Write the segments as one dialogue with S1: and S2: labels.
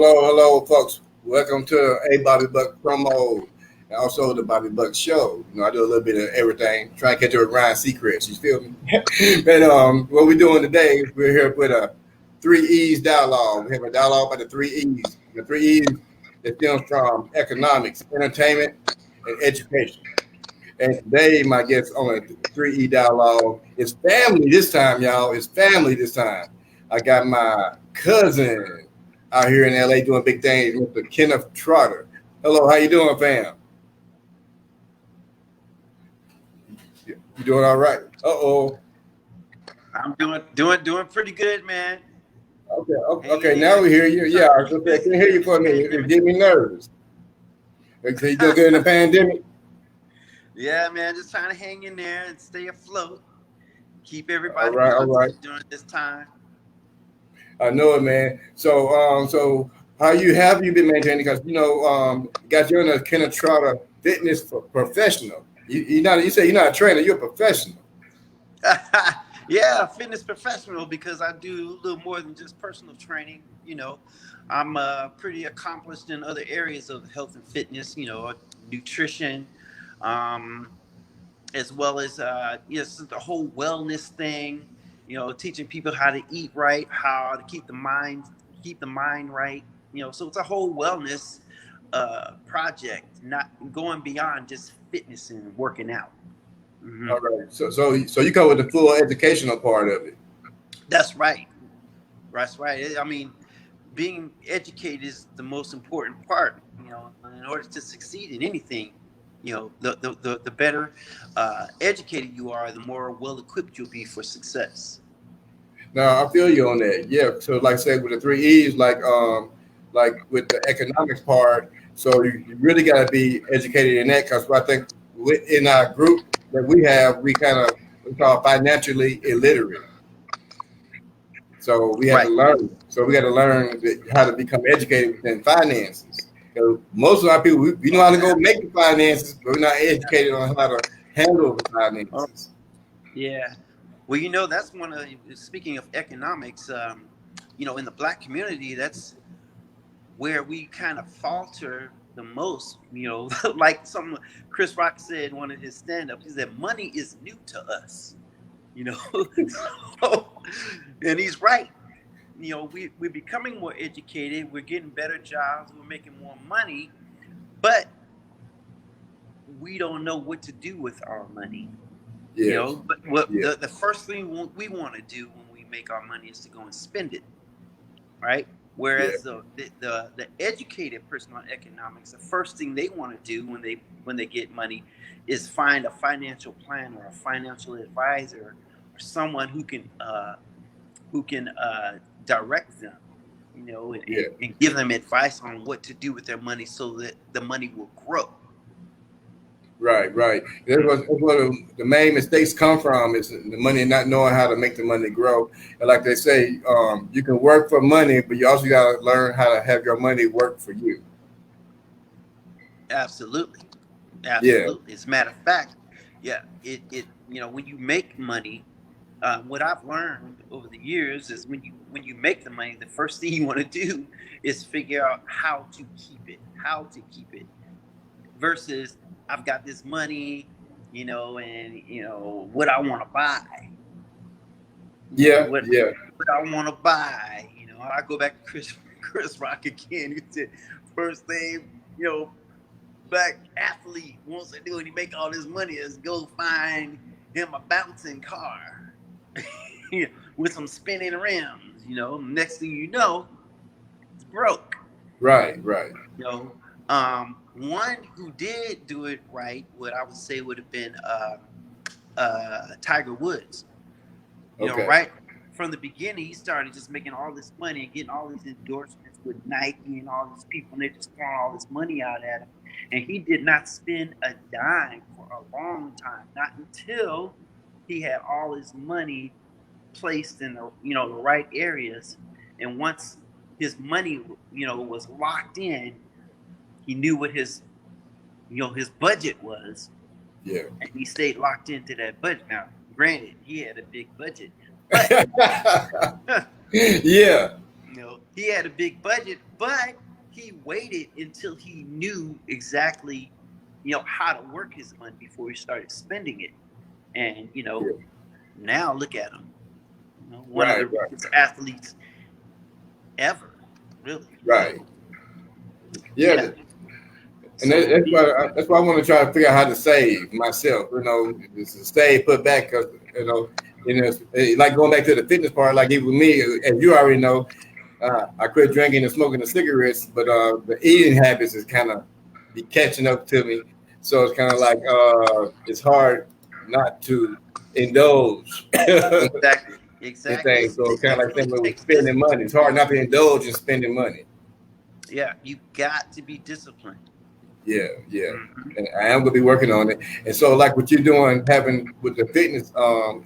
S1: Hello, folks. Welcome to A Bobby Buck promo and also the Bobby Buck show. I do a little bit of everything, trying to catch up with Ryan Seacrest. You feel me? But what we're doing today, we're here with a 3E's dialogue. We have a dialogue about the 3E's. The 3E's that stems from economics, entertainment, and education. And today, my guest on the 3E dialogue is family this time, y'all. It's family this time. I got my cousin out here in LA doing big things, Mr. Kenneth Trotter. Hello, how you doing, fam? You doing all right? Uh-oh.
S2: I'm doing pretty good, man.
S1: Okay. Now we hear you. Yeah, I can hear you for a minute. It gave me nervous. You doing good in the pandemic?
S2: Yeah, man, just trying to hang in there and stay afloat. Keep everybody
S1: all right.
S2: during this time.
S1: I know it, man. So how have you been maintaining? Because got you in a Kenneth Trotter fitness professional. You say you're not a trainer, you're a professional.
S2: Yeah, fitness professional, because I do a little more than just personal training. I'm pretty accomplished in other areas of health and fitness. Nutrition, as well as the whole wellness thing. Teaching people how to eat right, how to keep the mind right. So it's a whole wellness project, not going beyond just fitness and working out.
S1: Mm-hmm. All right. So you cover the full educational part of it.
S2: That's right. That's right. I mean, being educated is the most important part. In order to succeed in anything, the better educated you are, the more well equipped you'll be for success.
S1: Now I feel you on that. Yeah. So like I said, with the 3E's, like with the economics part, so you really got to be educated in that, because I think in our group that we have, we call financially illiterate. So we have to learn. So we got to learn how to become educated within finances. Most of our people, we know how to go make the finances, but we're not educated on how to handle the finances.
S2: Yeah. Well, that's speaking of economics, in the Black community, that's where we kind of falter the most. Like Chris Rock said in one of his stand-ups, he said, money is new to us. And he's right. We're becoming more educated. We're getting better jobs. We're making more money, but we don't know what to do with our money.
S1: Yes.
S2: The first thing we want to do when we make our money is to go and spend it, right? Whereas the educated person on economics, the first thing they want to do when they get money is find a financial planner or a financial advisor or someone who can direct them, and give them advice on what to do with their money so that the money will grow.
S1: Right. That's where the main mistakes come from, is the money, not knowing how to make the money grow. And like they say, you can work for money, but you also got to learn how to have your money work for you.
S2: Absolutely.
S1: Yeah.
S2: As a matter of fact, when you make money, what I've learned over the years is when you make the money, the first thing you want to do is figure out how to keep it, versus I've got this money, and what I want to buy. What I want to buy. I go back to Chris Rock again. He said, first thing, Black athlete wants to do when he make all this money is go find him a bouncing car with some spinning rims. Next thing you know, it's broke.
S1: Right.
S2: One who did do it right, what I would say would have been Tiger Woods. Right from the beginning, he started just making all this money and getting all these endorsements with Nike and all these people, and they just throwing all this money out at him. And he did not spend a dime for a long time, not until he had all his money placed in the right areas. And once his money, was locked in, he knew what his budget was.
S1: Yeah.
S2: And he stayed locked into that budget. Now, granted, he had a big budget. But,
S1: yeah.
S2: he had a big budget, but he waited until he knew exactly, how to work his money before he started spending it. And
S1: Yeah.
S2: now look at him, one of
S1: Right,
S2: the richest athletes ever, really.
S1: right.
S2: So
S1: Yeah,
S2: yeah,
S1: and
S2: so
S1: that's why I want to try to figure out how to save myself. Just to save, put back, because like going back to the fitness part. Like even with me, as you already know, I quit drinking and smoking the cigarettes, but the eating habits is kind of be catching up to me. So it's kind of like it's hard not to indulge
S2: exactly,
S1: in
S2: exactly.
S1: things. So
S2: It
S1: kind of like
S2: definitely
S1: similar with
S2: takes
S1: spending
S2: discipline.
S1: money. It's hard not to indulge in spending money.
S2: Yeah, you got to be disciplined.
S1: Yeah, yeah.
S2: Hmm.
S1: And I am gonna be working on it. And so, like what you're doing, having with the fitness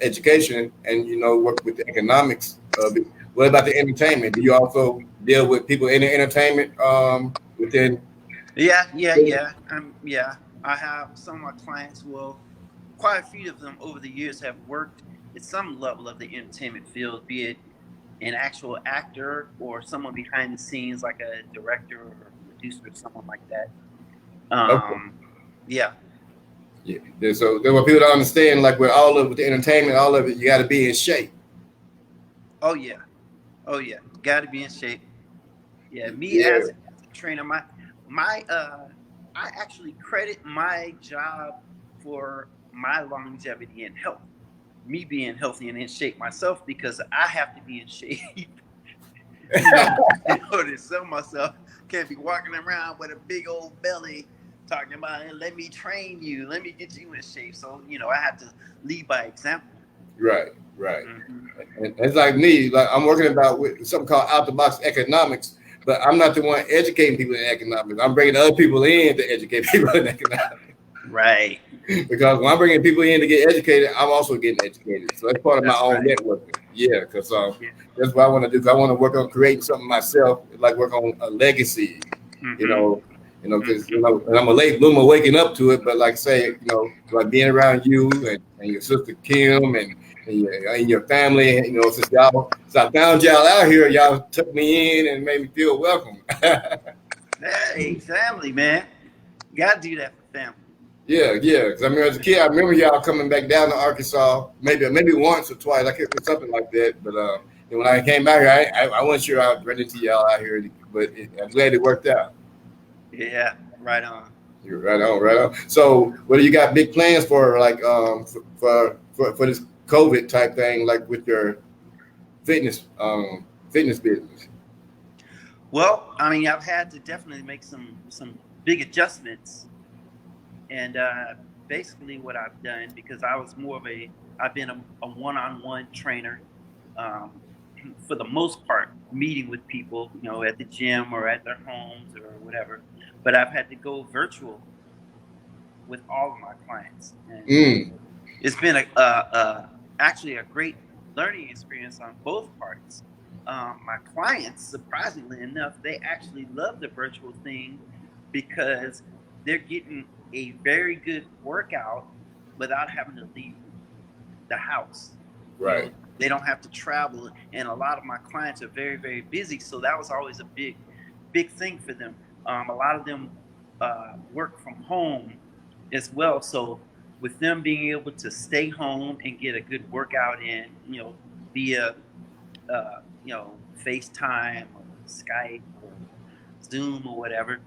S1: education, and work with the economics of it. What about the entertainment? Do you also deal with people in the entertainment within?
S2: Yeah, yeah, yeah. Yeah. I have some of my clients. Well, quite a few of them over the years have worked at some level of the entertainment field, be it an actual actor or someone behind the scenes, like a director or a producer or someone like that.
S1: Okay.
S2: Yeah.
S1: Yeah. So there were people to understand, like with the entertainment, all of it, you got to be in shape.
S2: Oh yeah. Oh yeah. Got to be in shape. Yeah. Me
S1: Yeah.
S2: as a trainer, I actually credit my job for my longevity and health. Me being healthy and in shape myself, because I have to be in shape, you know, in order to sell myself. Can't be walking around with a big old belly talking about, "Hey, let me train you, let me get you in shape." So, I have to lead by example.
S1: Right. Right.
S2: Hmm.
S1: And it's like me, like I'm working about with something called out the box economics, but I'm not the one educating people in economics. I'm bringing other people in to educate people in economics.
S2: Right.
S1: Because when I'm bringing people in to get educated, I'm also getting educated. So that's part of my
S2: That's
S1: own
S2: right.
S1: networking. Yeah, because
S2: Yeah.
S1: that's what I want to do. 'Cause I want to work on creating something myself, like work on a legacy. You
S2: Hmm.
S1: know, because
S2: Hmm.
S1: and I'm a late bloomer waking up to it. But like say, like being around you and your sister Kim and your family, since I found y'all out here, y'all took me in and made me feel welcome.
S2: Hey, family, man. You gotta do that for family.
S1: Yeah, yeah. Because I remember as a kid, I remember y'all coming back down to Arkansas, maybe once or twice, like something like that. But and when I came out here, I wasn't sure I'd run into y'all out here, but I'm glad it worked out.
S2: Yeah, right on.
S1: You're right on, right on. So, what do you got big plans for, like for this COVID type thing, like with your fitness business?
S2: Well, I mean, I've had to definitely make some big adjustments, and basically what I've done, because I've been a one-on-one trainer, um, for the most part, meeting with people, at the gym or at their homes or whatever. But I've had to go virtual with all of my clients, and
S1: Mm,
S2: it's been actually a great learning experience on both parts. My clients, surprisingly enough, they actually love the virtual thing because they're getting a very good workout without having to leave the house.
S1: right,
S2: They don't have to travel, and a lot of my clients are very, very busy, so that was always a big thing for them. A lot of them work from home as well, so with them being able to stay home and get a good workout in, via FaceTime or Skype or Zoom or whatever,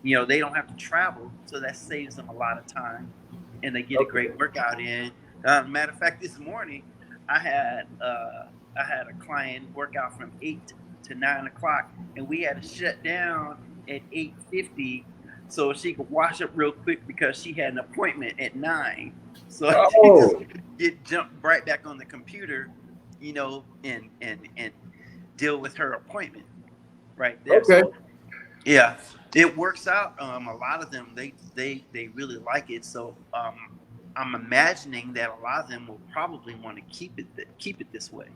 S2: they don't have to travel, so that saves them a lot of time, and they get a
S1: okay,
S2: great workout in. Matter of fact, this morning I had I had a client work out from 8 to 9 o'clock, and we had to shut down at 8:50 so she could wash up real quick because she had an appointment at 9. So she just
S1: oh,
S2: get jumped right back on the computer, and deal with her appointment right there.
S1: okay,
S2: So yeah, it works out. A lot of them they really like it. So I'm imagining that a lot of them will probably want to keep it this way,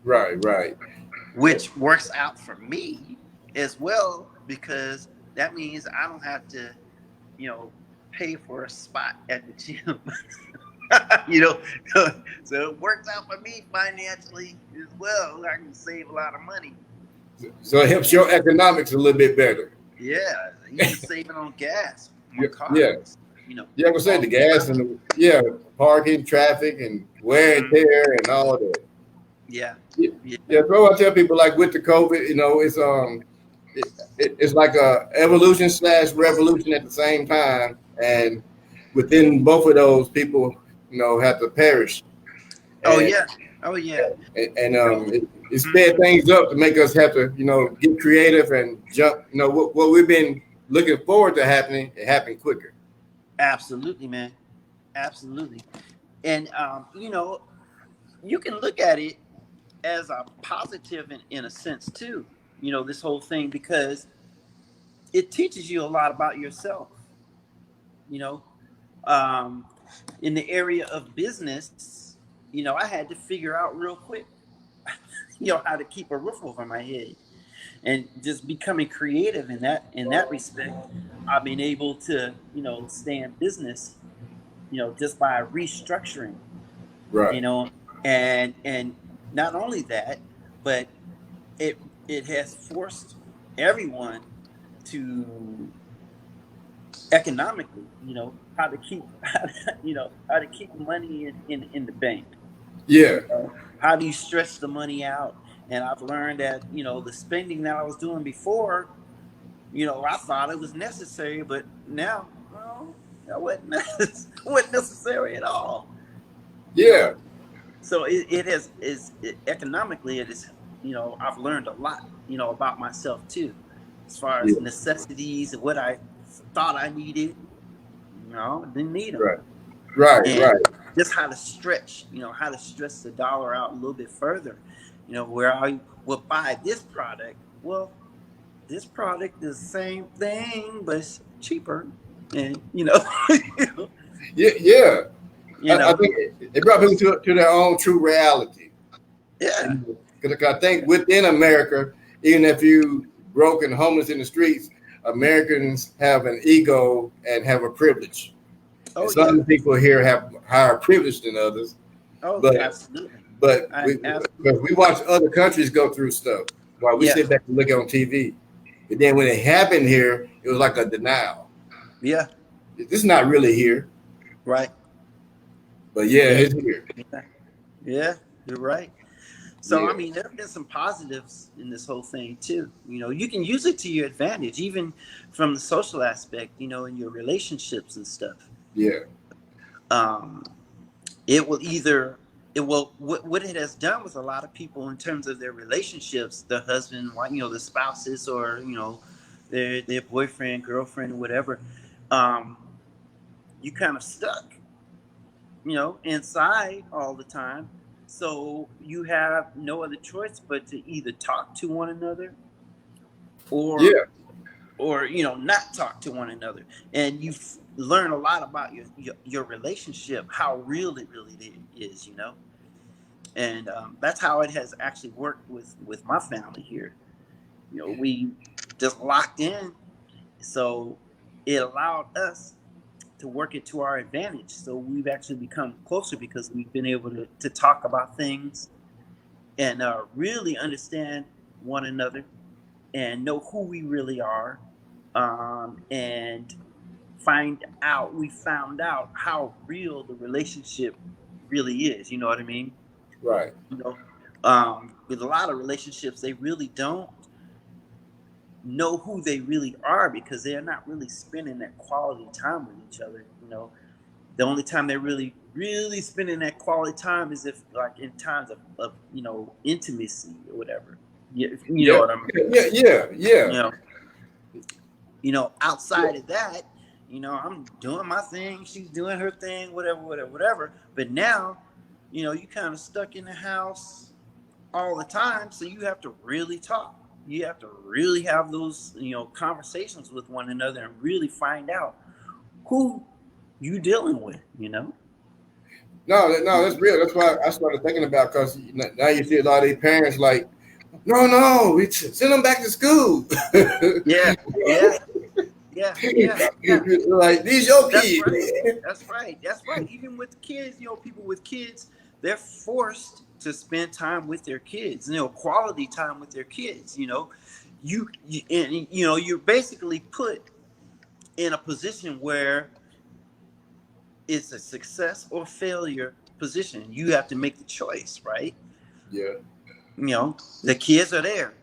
S1: right, right.
S2: which works out for me as well, because that means I don't have to, you know, pay for a spot at the gym. you know, so it works out for me financially as well. I can save a lot of money.
S1: So it helps your economics a little bit better.
S2: Yeah, even saving on gas, my car.
S1: Yeah.
S2: You know,
S1: Yeah, I would say
S2: all
S1: the
S2: the
S1: gas and
S2: time.
S1: parking, traffic, and wear and
S2: Mhm.
S1: tear and all that.
S2: Yeah,
S1: Yeah,
S2: yeah.
S1: yeah. So I tell people like with the COVID, it's like a evolution slash revolution at the same time, and within both of those, people have to perish,
S2: Oh
S1: and
S2: yeah, oh yeah. You know,
S1: it
S2: mhm.
S1: sped things up to make us have to get creative and jump. What we've been looking forward to happening, it happened quicker.
S2: Absolutely, man. Absolutely. And you can look at it as a positive in a sense too. This whole thing because it teaches you a lot about yourself. You know, um, in the area of business, I had to figure out real quick, how to keep a roof over my head, and just becoming creative in that respect. I've been able to, stay in business, just by restructuring,
S1: Right.
S2: you know, and not only that, but it has forced everyone to economically, how to keep, how to keep money in the bank.
S1: Yeah.
S2: How do you stretch the money out? And I've learned that, the spending that I was doing before, I thought it was necessary, but now, well, that wasn't, wasn't necessary at all. You know,
S1: Yeah.
S2: so it has economically it is, I've learned a lot, about myself too, as far as
S1: Yeah.
S2: necessities and what I thought I needed. Didn't need them,
S1: Right. Right.
S2: and
S1: Right.
S2: just how to stretch, how to stretch the dollar out a little bit further. Where I will buy this product. Well, this product is the same thing, but it's cheaper, and
S1: Yeah. Yeah.
S2: you
S1: I
S2: know,
S1: think it brought people to their own true reality.
S2: yeah.
S1: Because I think within America, even if you broke and homeless in the streets, Americans have an ego and have a privilege. And
S2: Oh yeah.
S1: some people here have higher privilege than others.
S2: Oh,
S1: But
S2: absolutely.
S1: but
S2: I
S1: we
S2: absolutely.
S1: watch other countries go through stuff while we
S2: Yeah.
S1: sit back and look on TV. And then when it happened here, it was like a denial.
S2: Yeah.
S1: This is not really here,
S2: Right.
S1: but yeah,
S2: Yeah.
S1: it's here.
S2: Yeah. Yeah. You're right. So
S1: Yeah,
S2: I mean, there have been some positives in this whole thing too. You can use it to your advantage, even from the social aspect. In your relationships and stuff.
S1: yeah,
S2: Um, it will either it will what it has done with a lot of people in terms of their relationships, the husband, wife, the spouses, or their boyfriend, girlfriend, whatever. Um, you kind of stuck, inside all the time. So you have no other choice but to either talk to one another or
S1: yeah,
S2: not talk to one another, and you learn a lot about your relationship, how real it really is, and that's how it has actually worked with my family here. We just locked in, so it allowed us to work it to our advantage. So we've actually become closer because we've been able to talk about things and really understand one another and know who we really are, and we found out how real the relationship really is. You know what I mean?
S1: right.
S2: You know, with a lot of relationships, they really don't know who they really are because they're not really spending that quality time with each other. The only time they're really spending that quality time is if, like, in times of intimacy or whatever. You know
S1: Yeah,
S2: what I mean?
S1: yeah, yeah,
S2: You
S1: yeah,
S2: know, outside of that, I'm doing my thing, she's doing her thing, whatever, whatever, whatever. But now, you kind of stuck in the house all the time, so you have to really talk. You have to really have those, conversations with one another and really find out who you dealing with.
S1: No, no, that's real. That's why I started thinking about because now you see a lot of these parents like, no, we send them back to school.
S2: Yeah, yeah, yeah, yeah, yeah.
S1: Like these your
S2: That's
S1: kids.
S2: right. That's right. That's right. Even with kids, people with kids, they're forced to spend time with their kids, quality time with their kids. You're basically put in a position where it's a success or failure position. You have to make the choice, right?
S1: Yeah.
S2: The kids are there.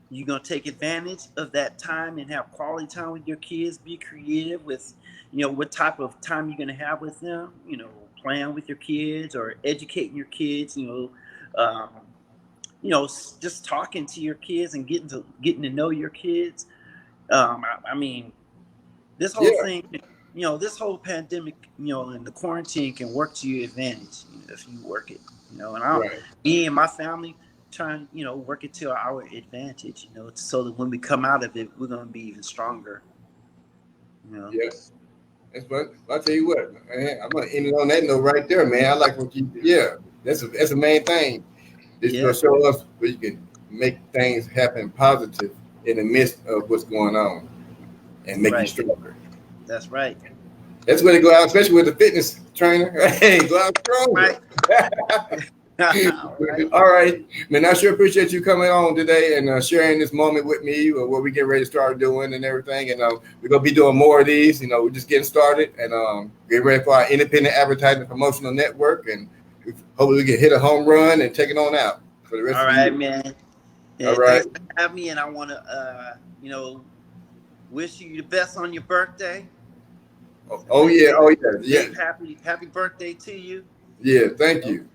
S2: You're going to take advantage of that time and have quality time with your kids. Be creative with, what type of time you're going to have with them, playing with your kids or educating your kids, um, just talking to your kids and getting to know your kids. I mean, this whole
S1: Yeah.
S2: thing, this whole pandemic, and the quarantine can work to your advantage, if you work it, and
S1: Right.
S2: me and my family trying, work it to our advantage, so that when we come out of it, we're going to be even stronger,
S1: Yeah. That's what I tell you what, man, I'm gonna end it on that note right there, man. I like what you. Yeah, that's the main thing. It's
S2: Yeah,
S1: gonna show us where you can make things happen positive in the midst of what's going on and make you
S2: right.
S1: stronger.
S2: That's right.
S1: That's where they go out, especially with the fitness trainer. Hey, go out stronger.
S2: Right. All right.
S1: All right, man. I sure appreciate you coming on today and sharing this moment with me, what we get ready to start doing and everything. And we're gonna be doing more of these. We're just getting started and getting ready for our independent advertising promotional network. And hopefully we can hit a home run and take it on out for the rest
S2: All
S1: of the
S2: right,
S1: year.
S2: man. Yeah,
S1: All right.
S2: thanks for having me, and I want to, wish you the best on your birthday.
S1: Oh yeah. Oh yeah. Yeah.
S2: Big happy birthday to you.
S1: Yeah. Thank you.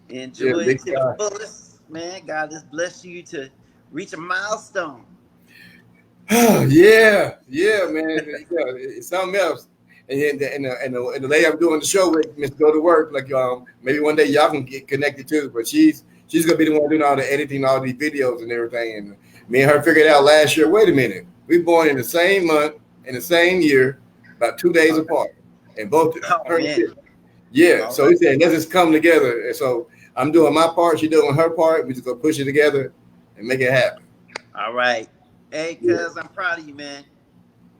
S1: Yeah.
S2: Enjoy it
S1: Big
S2: to the fullest, man. God has blessed you to reach a milestone.
S1: Yeah, man. Yeah, it's something else. And the lady I'm doing the show with, Miss GoDaWork, like maybe one day y'all can get connected too. But she's gonna be the one doing all the editing, all these videos and everything. And me and her figured out last year. Wait a minute, we born in the same month in the same year, about 2 days apart, and both
S2: Oh
S1: her.
S2: man.
S1: Yeah,
S2: All
S1: so
S2: right.
S1: we said let's just come together. And so I'm doing my part, she's doing her part. We just gonna push it together and make it happen.
S2: All right. Hey, cuz, I'm proud of you, man.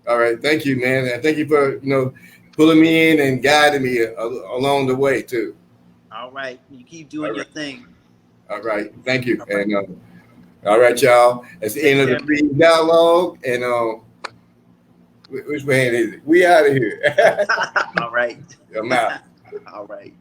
S1: All right, thank you, man, and thank you for pulling me in and guiding me along the way too.
S2: All right. You keep
S1: All
S2: doing your
S1: right,
S2: thing.
S1: all right, thank you,
S2: All right.
S1: and all right, y'all. That's the
S2: Take
S1: end of
S2: care,
S1: the
S2: man.
S1: dialogue, and which way is it? We out of here.
S2: All right.
S1: I'm out.
S2: All right.